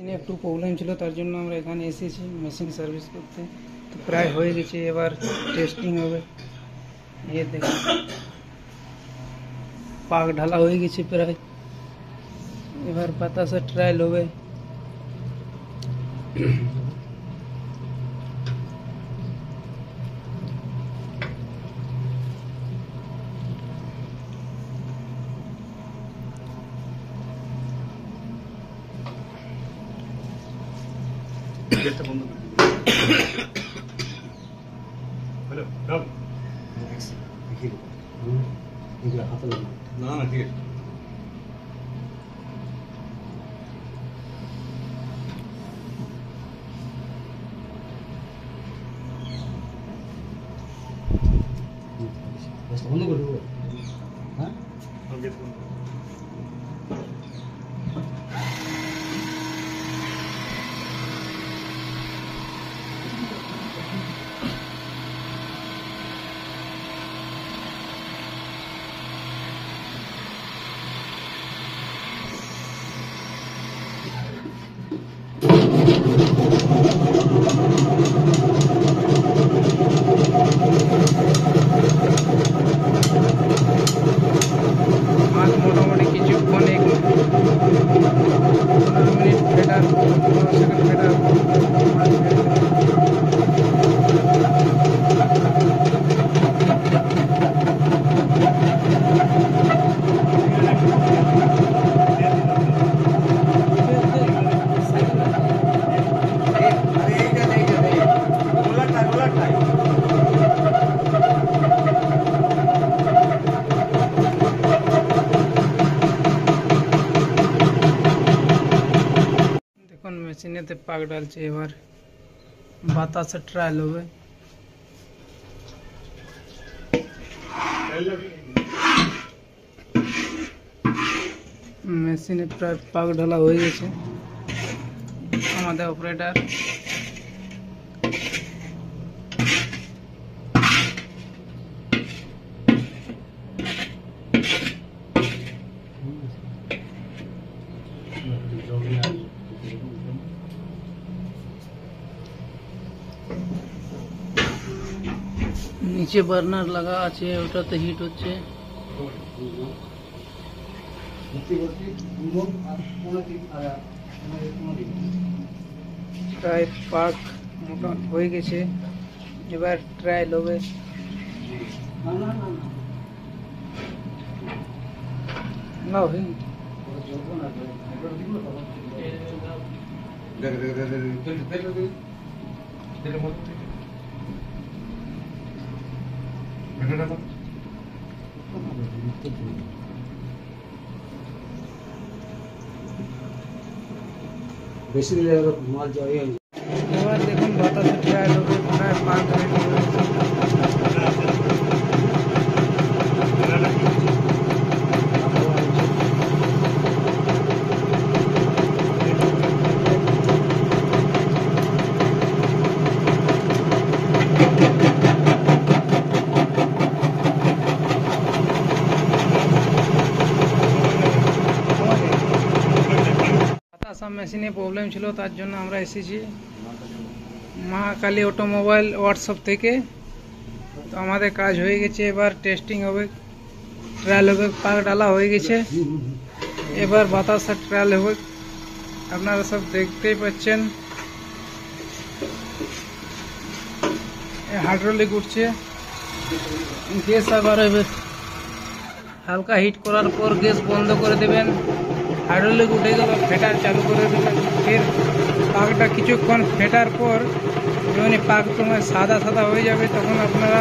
মেশিনে একটু প্রবলেম ছিল, তার জন্য আমরা এখানে এসেছি মেশিন সার্ভিস করতে। তো প্রায় হয়ে গেছে, এবার টেস্টিং হবে। এই দেখুন পাক ঢালা হয়ে গেছে প্রায়, এবার বাতাসে ট্রায়াল হবে। গেটটা বন্ধ করে হ্যালো ডাব না না ঠিক আছে। বন্ধ করে দেবো। হ্যাঁ গেট বন্ধ মোটামুটি কিছুক্ষণ 15 মিনিট ফেটার, 15 সেকেন্ড ফেটার। দেখুন মেশিনেতে পাক ডালছে, এবার বাতাসে ট্রায়াল হবে। মেশিনে প্রায় পাক ঢালা হয়ে গেছে। আমাদের অপারেটর নিচে বার্নার লাগা আছে, ওটাতে হিট হচ্ছে। প্রায় পাক মোটা হয়ে গেছে, এবার ট্রায়াল হবে। না হয়নি বেশি দিলে মাল জয় হয়ে যাবে। এবার দেখুন বাতাসে ট্রায়াল হবে, প্রায় পাক হয়ে গেছে। সব মেশিনে প্রবলেম ছিল, তার জন্য আমরা এসেছি মহাকালী অটোমোবাইল ওয়ার্কশপ থেকে। তো আমাদের কাজ হয়ে গেছে, এবার টেস্টিং হবে, ট্রায়াল হবে। পাক ডালা হয়ে গেছে, এবার বাতাসের ট্রায়াল হবে। আপনারা সব দেখতেই পাচ্ছেন হাইড্রোলিক উঠছে, গ্যাস আবার হবে। হালকা হিট করার পর গ্যাস বন্ধ করে দেবেন। হাইড্রোলিক উঠে গেল, ফেটার চালু করে দেবেন। ফের পাকটা কিছুক্ষণ ফেটার পর যখন পাক তোমার সাদা সাদা হয়ে যাবে, তখন আপনারা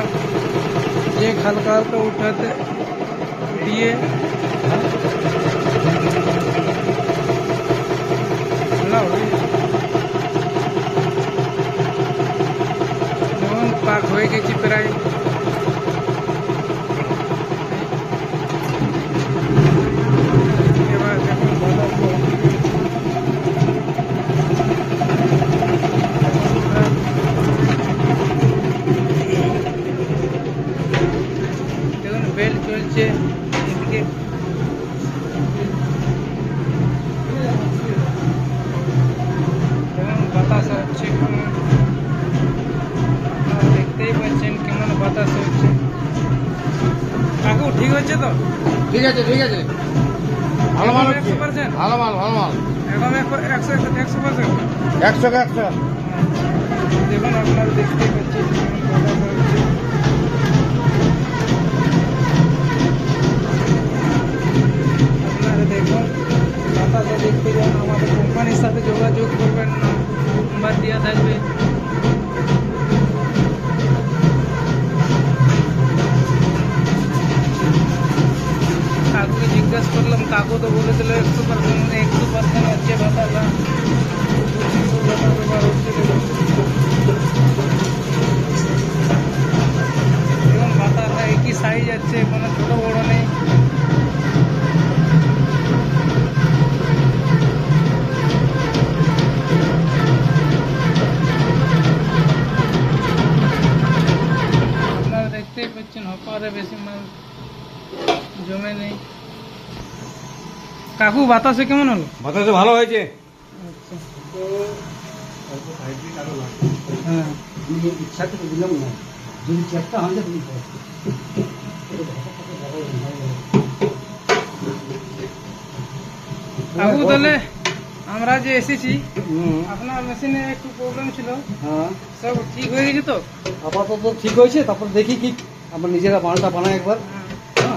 যে হালকা হালকা উঠাতে দিয়ে যেমন পাক হয়ে গেছে প্রায়। এবার দেখুন দেখুন বেল চলছে এদিকে। ঠিক আছে ঠিক আছে ভালো মাল হচ্ছে 100%? ভালো মাল একদম 100%? 100 দেখুন আপনারা দেখতে পাচ্ছেন কেমন কথা বলছে। আপনারা দেখুন বাতাসা দেখতে যান, আমাদের কোম্পানির সাথে যোগাযোগ করবেন, নাম্বার দেওয়া থাকবে। কাকুকে জিজ্ঞেস করলাম, কাকু তো বলেছিল 100% হচ্ছে বাতাসা। ব্যবহার হচ্ছে দেখুন বাতাসা একই সাইজ আছে, কোনো ছোট বড় নেই। আপনারা দেখতেই পাচ্ছেন হপারে বেশি মাল জমে নেই। কাকু বাতাসে কেমন হলো? বাতাসে ভালো হয়েছে হ্যাঁ, ইচ্ছা করে দিলাম না, যদি চেষ্টা হয় না তুমি কাকু তাহলে আমরা যে এসেছি, আপনার মেশিনে একটু প্রবলেম ছিল, হ্যাঁ সব ঠিক হয়ে গেছে তো? আপাতত ঠিক হয়েছে, তারপর দেখি কি আমরা নিজেরা বানাটা বানাই একবার।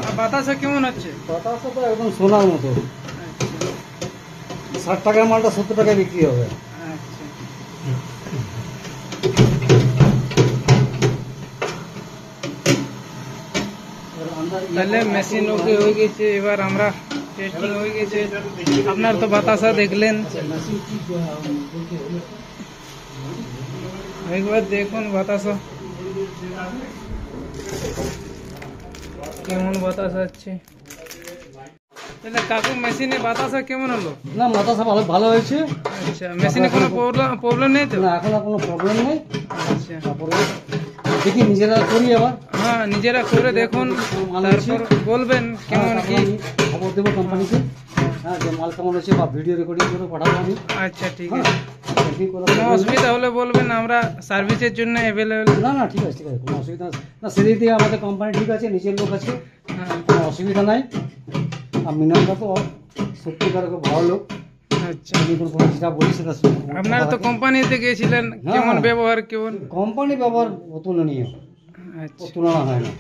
আর বাতাসা কেমন হচ্ছে? বাতাসটা তো একদম সোনার মতো, আচ্ছা 60 টাকার মালটা 70 টাকায় বিক্রি হবে। আচ্ছা। তাহলে মেশিন ওকে হয়ে গেছে, এবার আমরা টেস্টিং হয়ে গেছে। আপনার তো বাতাসা দেখলেন, একবার দেখুন বাতাসা কেমন বাতাস আছে। তাহলে কাকু মেশিনে বাতাসা কেমন হলো? না বাতাসা ভালো ভালো হয়েছে। আচ্ছা, মেশিনে কোনো প্রবলেম নেই তো? না এখন আর কোনো প্রবলেম নেই। আচ্ছা, তারপরে দেখি নিজেরা করি আবার। হ্যাঁ নিজেরা করে দেখুন, তারপর বলবেন কেমন কি। খবর দেবো কোম্পানিকে, হ্যাঁ যে মাল কেমন হয়েছে, বা ভিডিও রেকর্ডিং করে পাঠাবো আমি। আচ্ছা ঠিক হ্যাঁ আছে, দেখি কোনো কোনো অসুবিধা হলে বলবেন, আমরা সার্ভিসের জন্য অ্যাভেলেবেল। না না ঠিক আছে কোনো অসুবিধা না, সেদিক থেকে আমাদের কোম্পানি ঠিক আছে, নিজের লোক আছে, হ্যাঁ কোনো অসুবিধা নাই। আর মিনামটা তো সত্যিকার খুব ভালো লোক, আচ্ছা, আমি কোনো যেটা বলি সেটা আপনারা তো কোম্পানিতে গিয়েছিলেন, কেমন হ্যাঁ। ব্যবহার কেমন? কোম্পানি ব্যবহার অতুলনীয়, আচ্ছা, তুলনা হয় না।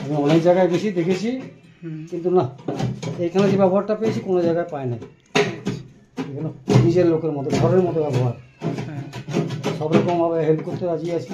আমি অনেক জায়গায় বেশি দেখেছি, হুম, কিন্তু না এখানে যে ব্যবহারটা পেয়েছি কোনো জায়গায় পাই নাই। এগুলো নিজের লোকের মতো, ঘরের মতো ব্যবহার, হ্যাঁ। সব রকমভাবে হেল্প করতে রাজি আছি।